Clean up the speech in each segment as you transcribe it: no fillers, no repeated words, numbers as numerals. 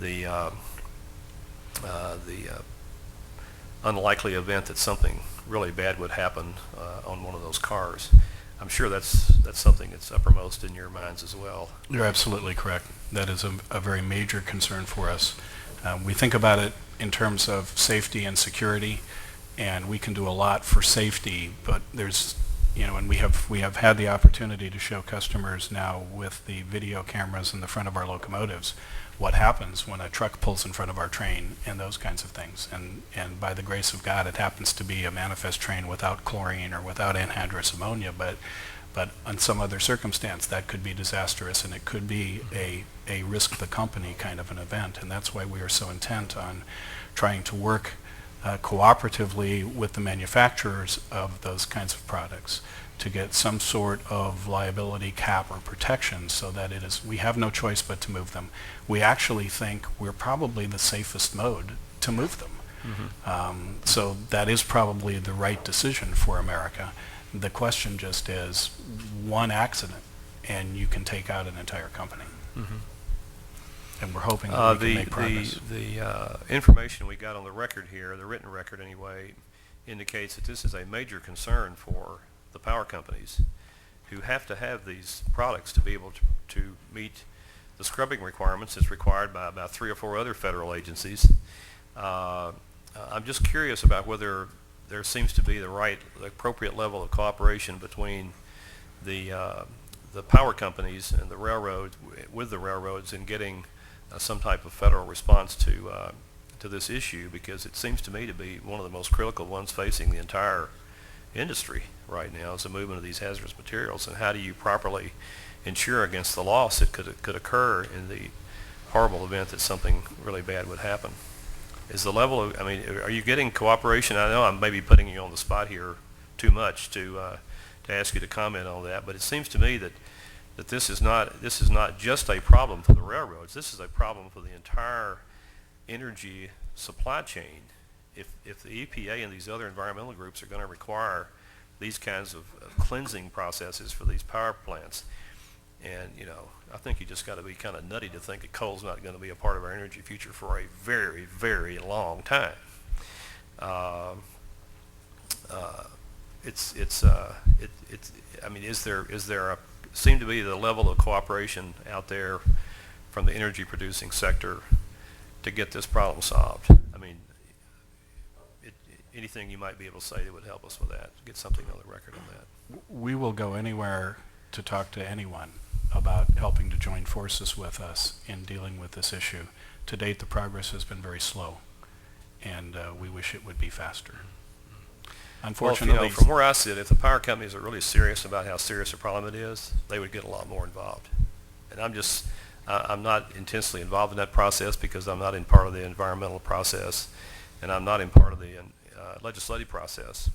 the unlikely event that something really bad would happen on one of those cars. I'm sure that's something that's uppermost in your minds as well. You're absolutely correct. That is a very major concern for us. We think about it in terms of safety and security, and we can do a lot for safety, but there's, and we have had the opportunity to show customers now with the video cameras in the front of our locomotives what happens when a truck pulls in front of our train and those kinds of things. And by the grace of God, it happens to be a manifest train without chlorine or without anhydrous ammonia, but on some other circumstance that could be disastrous, and it could be a risk the company kind of an event. And that's why we are so intent on trying to work cooperatively with the manufacturers of those kinds of products to get some sort of liability cap or protection, so that we have no choice but to move them. We actually think we're probably the safest mode to move them. Mm-hmm. So that is probably the right decision for America. The question just is one accident and you can take out an entire company. Mm-hmm. And we're hoping that we can make progress. The information we got on the record here, the written record anyway, indicates that this is a major concern for the power companies who have to have these products to be able to meet the scrubbing requirements as required by about 3 or 4 other federal agencies. I'm just curious about whether there seems to be the appropriate level of cooperation between the power companies and the railroads, with the railroads, in getting some type of federal response to this issue, because it seems to me to be one of the most critical ones facing the entire industry right now, is the movement of these hazardous materials. And how do you properly insure against the loss that could occur in the horrible event that something really bad would happen? Is the level of, are you getting cooperation? I know I'm maybe putting you on the spot here too much to ask you to comment on that, but it seems to me that this is not just a problem for the railroads. This is a problem for the entire energy supply chain. If the EPA and these other environmental groups are going to require these kinds of cleansing processes for these power plants, and I think you just got to be kind of nutty to think that coal's not going to be a part of our energy future for a very, very long time. Is there seem to be the level of cooperation out there from the energy producing sector to get this problem solved? Anything you might be able to say that would help us with that, get something on the record on that. We will go anywhere to talk to anyone about helping to join forces with us in dealing with this issue. To date, the progress has been very slow, and we wish it would be faster. Unfortunately, well, from where I sit, if the power companies are really serious about how serious a problem it is, they would get a lot more involved. And I'm not intensely involved in that process because I'm not in part of the environmental process, and I'm not in part of the legislative process.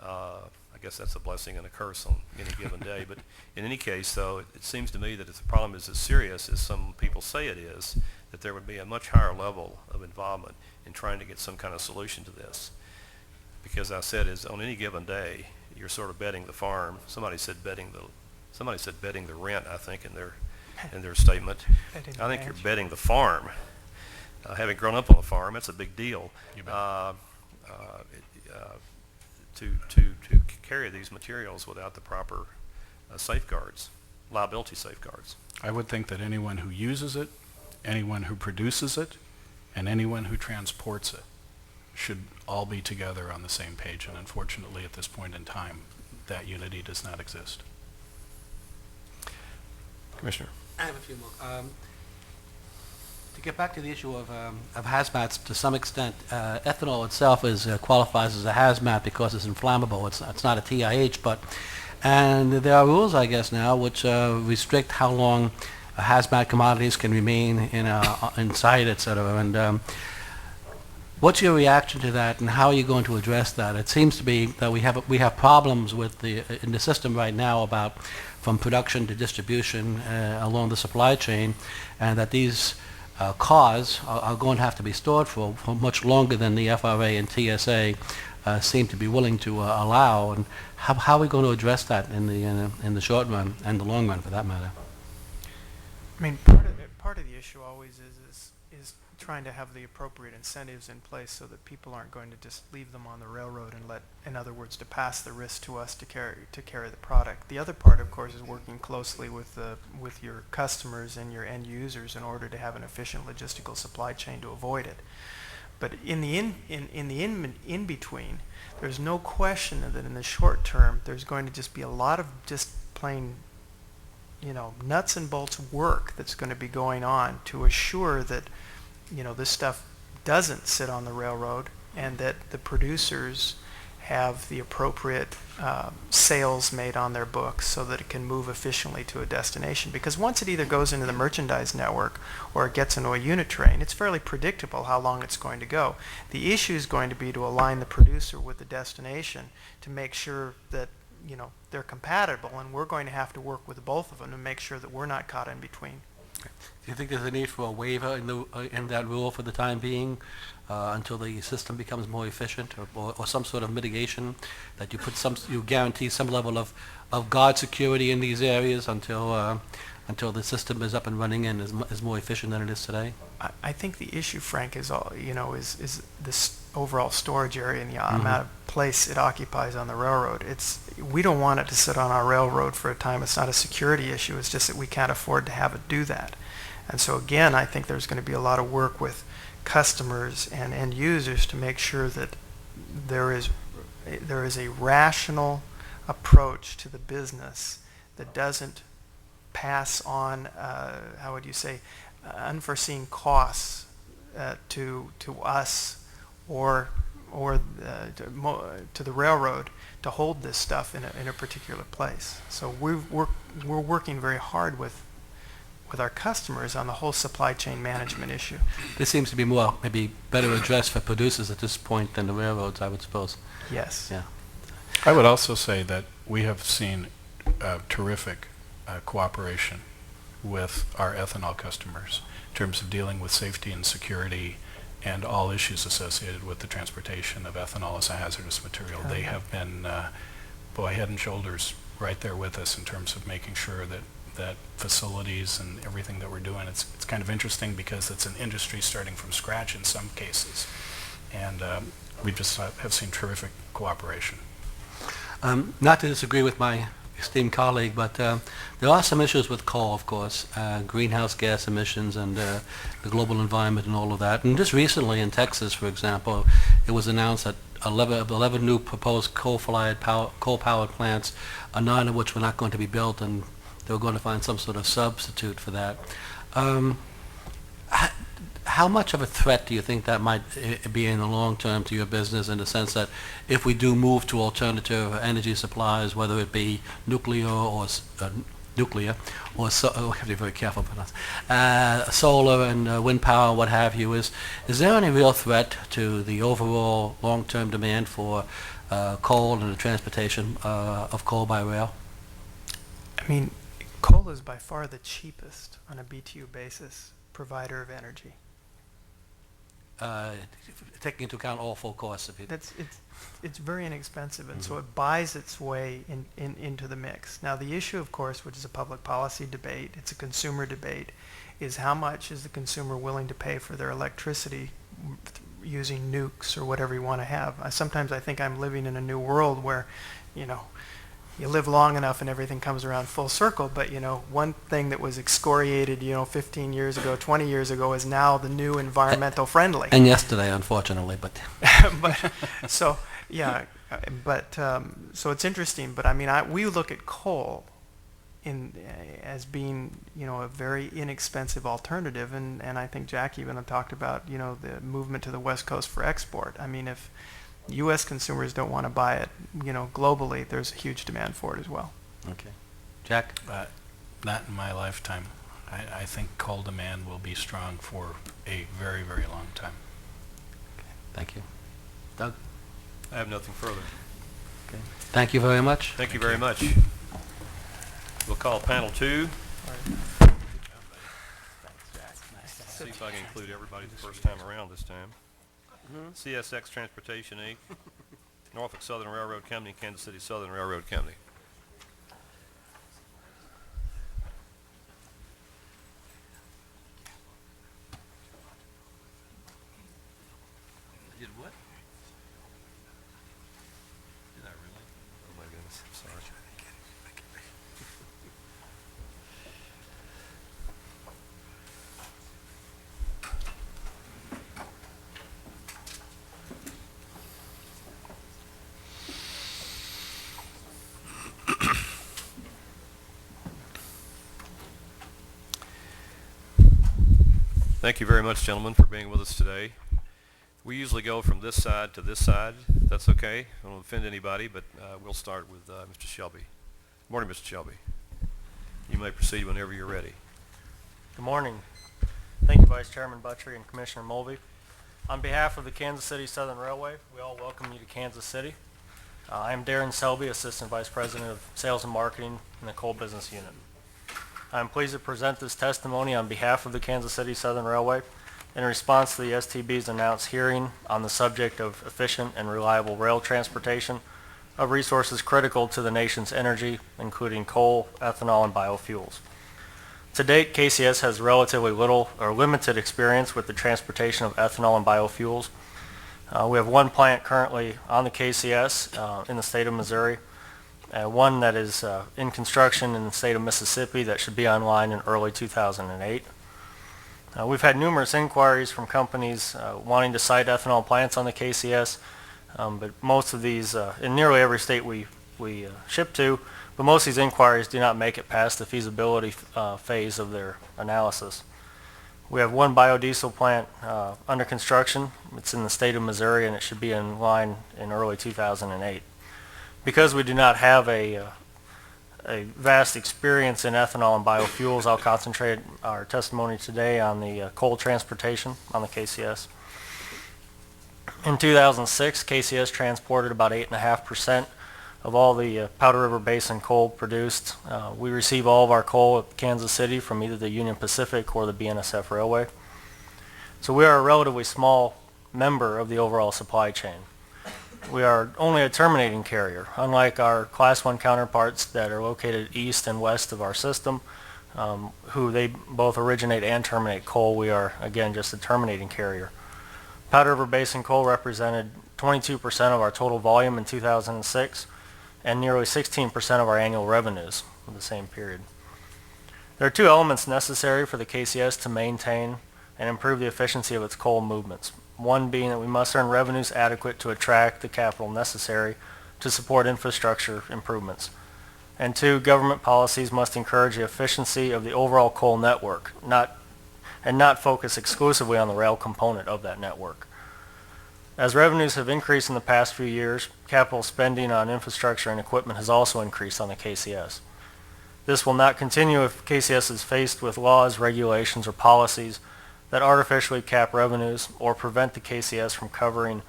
I guess that's a blessing and a curse on any given day. But in any case, though, it seems to me that if the problem is as serious as some people say it is, that there would be a much higher level of involvement in trying to get some kind of solution to this. Because I said, is on any given day, you're sort of betting the farm. Somebody said betting the rent, I think, in their statement. I think you're betting the farm. Having grown up on a farm, that's a big deal. To carry these materials without the proper safeguards, liability safeguards. I would think that anyone who uses it, anyone who produces it, and anyone who transports it should all be together on the same page, and unfortunately at this point in time that unity does not exist. Commissioner. I have a few more. To get back to the issue of hazmats, to some extent, ethanol itself qualifies as a hazmat because it's inflammable. It's not a TIH, and there are rules, I guess, now which restrict how long hazmat commodities can remain inside, etc. And what's your reaction to that, and how are you going to address that? It seems to be that we have problems in the system right now from production to distribution along the supply chain, and that these cars are going to have to be stored for much longer than the FRA and TSA seem to be willing to allow. And how are we going to address that in the short run and the long run, for that matter? part of the issue always is trying to have the appropriate incentives in place so that people aren't going to just leave them on the railroad and let, in other words, to pass the risk to us to carry the product. The other part, of course, is working closely with your customers and your end users in order to have an efficient logistical supply chain to avoid it. But in the in between, there's no question that in the short term there's going to just be a lot of just plain, nuts and bolts work that's going to be going on to assure that, this stuff doesn't sit on the railroad and that the producers have the appropriate sales made on their books so that it can move efficiently to a destination. Because once it either goes into the merchandise network or it gets into a unit train, it's fairly predictable how long it's going to go. The issue is going to be to align the producer with the destination to make sure that they're compatible, and we're going to have to work with both of them to make sure that we're not caught in between. Do you think there's a need for a waiver in that rule for the time being until the system becomes more efficient, or some sort of mitigation that you guarantee some level of guard security in these areas until the system is up and running and is more efficient than it is today? I think the issue, Frank, is is this overall storage area and the amount of place it occupies on the railroad. We don't want it to sit on our railroad for a time. It's not a security issue. It's just that we can't afford to have it do that. And so again, I think there's going to be a lot of work with customers and end users to make sure that there is a rational approach to the business that doesn't pass on, how would you say, unforeseen costs to us or to the railroad to hold this stuff in a particular place. So we're working very hard with our customers on the whole supply chain management issue. This seems to be more, maybe better addressed for producers at this point than the railroads, I would suppose. Yes. Yeah. I would also say that we have seen terrific cooperation with our ethanol customers in terms of dealing with safety and security and all issues associated with the transportation of ethanol as a hazardous material. They have been, head and shoulders right there with us in terms of making sure that facilities and everything that we're doing, it's kind of interesting because it's an industry starting from scratch in some cases. And we just have seen terrific cooperation. Not to disagree with my esteemed colleague, but there are some issues with coal, of course, greenhouse gas emissions and the global environment and all of that. And just recently in Texas, for example, it was announced that 11 new proposed coal-powered plants, 9 of which were not going to be built, and they were going to find some sort of substitute for that. How much of a threat do you think that might be in the long term to your business, in the sense that if we do move to alternative energy supplies, whether it be nuclear or we have to be very careful about that, solar and wind power, what have you, is there any real threat to the overall long-term demand for coal and the transportation of coal by rail? I mean, coal is by far the cheapest on a BTU basis provider of energy. Taking into account all full costs of it. It's very inexpensive, and so it buys its way into the mix. Now, the issue, of course, which is a public policy debate, it's a consumer debate, is how much is the consumer willing to pay for their electricity using nukes or whatever you want to have. Sometimes I think I'm living in a new world where, you live long enough and everything comes around full circle, but one thing that was excoriated 15 years ago, 20 years ago is now the new environmental friendly. And yesterday, unfortunately, but so it's interesting, but we look at coal as being a very inexpensive alternative, and I think Jack even talked about the movement to the West Coast for export. I mean, if U.S. consumers don't want to buy it, globally, there's a huge demand for it as well. Okay. Jack? Not in my lifetime. I think coal demand will be strong for a very, very long time. Okay. Thank you. Doug? I have nothing further. Okay. Thank you very much. Thank you very much. We'll call panel 2. See if I can include everybody the first time around this time. CSX Transportation, Inc., Norfolk Southern Railroad Company, Kansas City Southern Railroad Company. Thank you very much, gentlemen, for being with us today. We usually go from this side to this side. That's okay. I don't offend anybody, but we'll start with Mr. Shelby. Morning, Mr. Shelby. You may proceed whenever you're ready. Good morning. Thank you, Vice Chairman Buttrey and Commissioner Mulvey. On behalf of the Kansas City Southern Railway, we all welcome you to Kansas City. I am Darren Selby, Assistant Vice President of Sales and Marketing in the Coal Business Unit. I am pleased to present this testimony on behalf of the Kansas City Southern Railway in response to the STB's announced hearing on the subject of efficient and reliable rail transportation of resources critical to the nation's energy, including coal, ethanol, and biofuels. To date, KCS has relatively little or limited experience with the transportation of ethanol and biofuels. We have one plant currently on the KCS in the state of Missouri, one that is in construction in the state of Mississippi that should be online in early 2008. We've had numerous inquiries from companies wanting to site ethanol plants on the KCS, but most of these, in nearly every state we ship to, but most of these inquiries do not make it past the feasibility phase of their analysis. We have one biodiesel plant under construction. It's in the state of Missouri, and it should be in line in early 2008. Because we do not have a vast experience in ethanol and biofuels, I'll concentrate our testimony today on the coal transportation on the KCS. In 2006, KCS transported about 8.5% of all the Powder River Basin coal produced. We receive all of our coal at Kansas City from either the Union Pacific or the BNSF Railway. So we are a relatively small member of the overall supply chain. We are only a terminating carrier, unlike our Class 1 counterparts that are located east and west of our system, who they both originate and terminate coal. We are, again, just a terminating carrier. Powder River Basin coal represented 22% of our total volume in 2006 and nearly 16% of our annual revenues in the same period. There are two elements necessary for the KCS to maintain and improve the efficiency of its coal movements. One being that we must earn revenues adequate to attract the capital necessary to support infrastructure improvements. And two, government policies must encourage the efficiency of the overall coal network, not focus exclusively on the rail component of that network. As revenues have increased in the past few years, capital spending on infrastructure and equipment has also increased on the KCS. This will not continue if KCS is faced with laws, regulations, or policies that artificially cap revenues or prevent the KCS from covering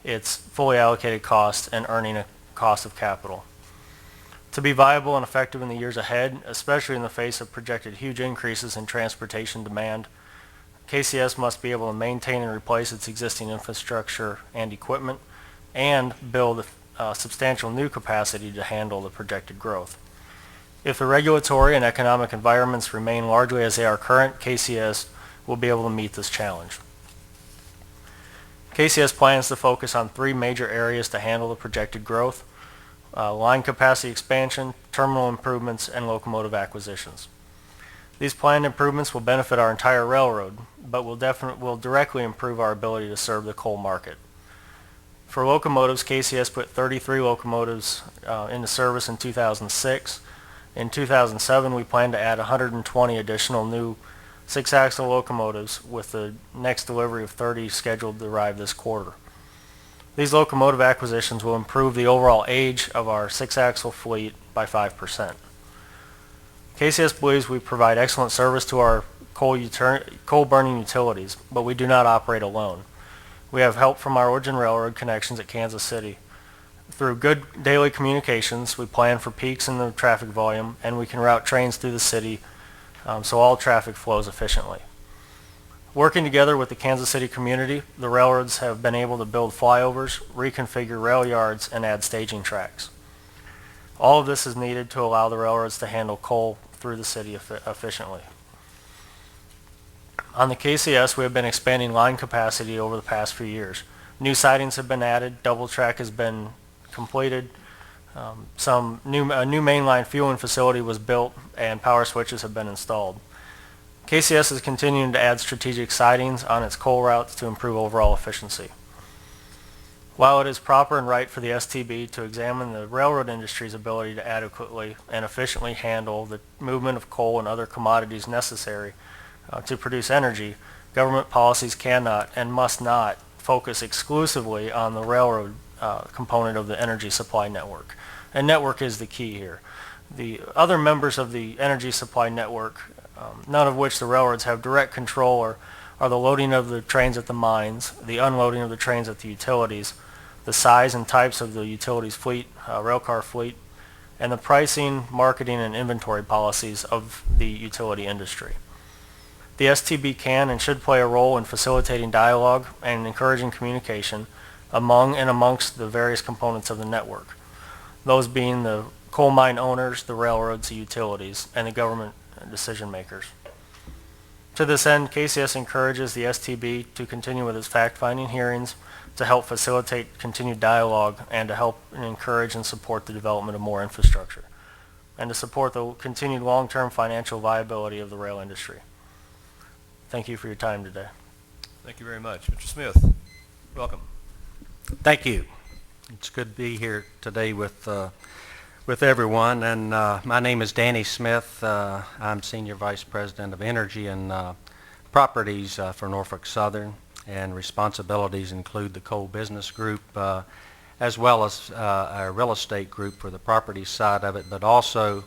its fully allocated cost and earning a cost of capital. To be viable and effective in the years ahead, especially in the face of projected huge increases in transportation demand, KCS must be able to maintain and replace its existing infrastructure and equipment and build substantial new capacity to handle the projected growth. If the regulatory and economic environments remain largely as they are current, KCS will be able to meet this challenge. KCS plans to focus on three major areas to handle the projected growth: line capacity expansion, terminal improvements, and locomotive acquisitions. These planned improvements will benefit our entire railroad, but will directly improve our ability to serve the coal market. For locomotives, KCS put 33 locomotives into service in 2006. In 2007, we plan to add 120 additional new six-axle locomotives, with the next delivery of 30 scheduled to arrive this quarter. These locomotive acquisitions will improve the overall age of our six-axle fleet by 5%. KCS believes we provide excellent service to our coal-burning utilities, but we do not operate alone. We have help from our origin railroad connections at Kansas City. Through good daily communications, we plan for peaks in the traffic volume, and we can route trains through the city so all traffic flows efficiently. Working together with the Kansas City community, the railroads have been able to build flyovers, reconfigure rail yards, and add staging tracks. All of this is needed to allow the railroads to handle coal through the city efficiently. On the KCS, we have been expanding line capacity over the past few years. New sidings have been added, double track has been completed, a new mainline fueling facility was built, and power switches have been installed. KCS is continuing to add strategic sidings on its coal routes to improve overall efficiency. While it is proper and right for the STB to examine the railroad industry's ability to adequately and efficiently handle the movement of coal and other commodities necessary to produce energy, Government policies cannot and must not focus exclusively on the railroad component of the energy supply network. And network is the key here. The other members of the energy supply network, none of which the railroads have direct control or are the loading of the trains at the mines, the unloading of the trains at the utilities, the size and types of the utilities fleet, railcar fleet, and the pricing, marketing, and inventory policies of the utility industry. The STB can and should play a role in facilitating dialogue and encouraging communication among and amongst the various components of the network, those being the coal mine owners, the railroads, the utilities, and the government decision makers. To this end, KCS encourages the STB to continue with its fact-finding hearings to help facilitate continued dialogue and to help and encourage and support the development of more infrastructure and to support the continued long-term financial viability of the rail industry. Thank you for your time today. Thank you very much. Mr. Smith, welcome. Thank you. It's good to be here today with everyone. And my name is Danny Smith. I'm Senior Vice President of Energy and Properties for Norfolk Southern, and responsibilities include the coal business group as well as our real estate group for the property side of it, but also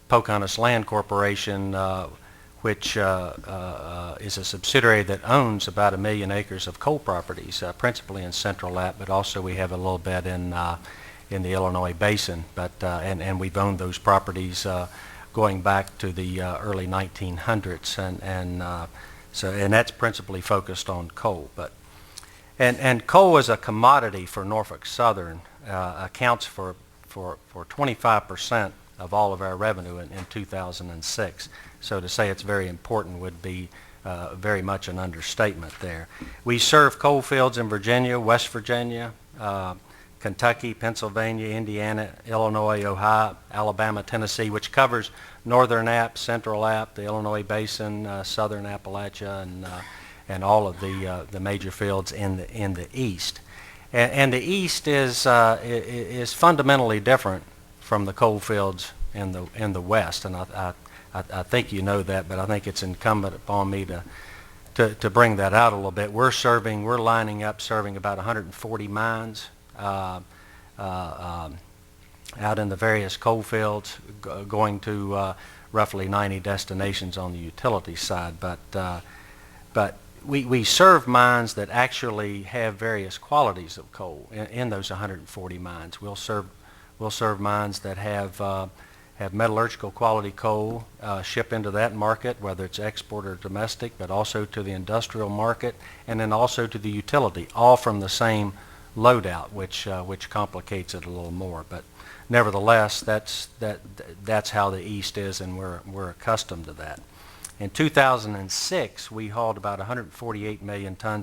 Pocahontas Land Corporation, which is a subsidiary that owns about 1 million acres of coal properties, principally in Central App, but also we have a little bit in the Illinois Basin. But and we've owned those properties going back to the early 1900s, and that's principally focused on coal. But and coal as a commodity for Norfolk Southern accounts for 25% of all of our revenue in 2006. So to say it's very important would be very much an understatement there. We serve coal fields in Virginia, West Virginia, Kentucky, Pennsylvania, Indiana, Illinois, Ohio, Alabama, Tennessee, which covers Northern App, Central App, the Illinois Basin, Southern Appalachia, and all of the major fields in the East. And the East is fundamentally different from the coal fields in the West, and I think you know that, but I think it's incumbent upon me to bring that out a little bit. We're lining up serving about 140 mines out in the various coal fields, going to roughly 90 destinations on the utility side. But we serve mines that actually have various qualities of coal in those 140 mines. We'll serve mines that have metallurgical quality coal, ship into that market, whether it's export or domestic, but also to the industrial market, and then also to the utility, all from the same loadout, which complicates it a little more. But nevertheless, that's how the East is, and we're accustomed to that. In 2006, we hauled about 148 million tons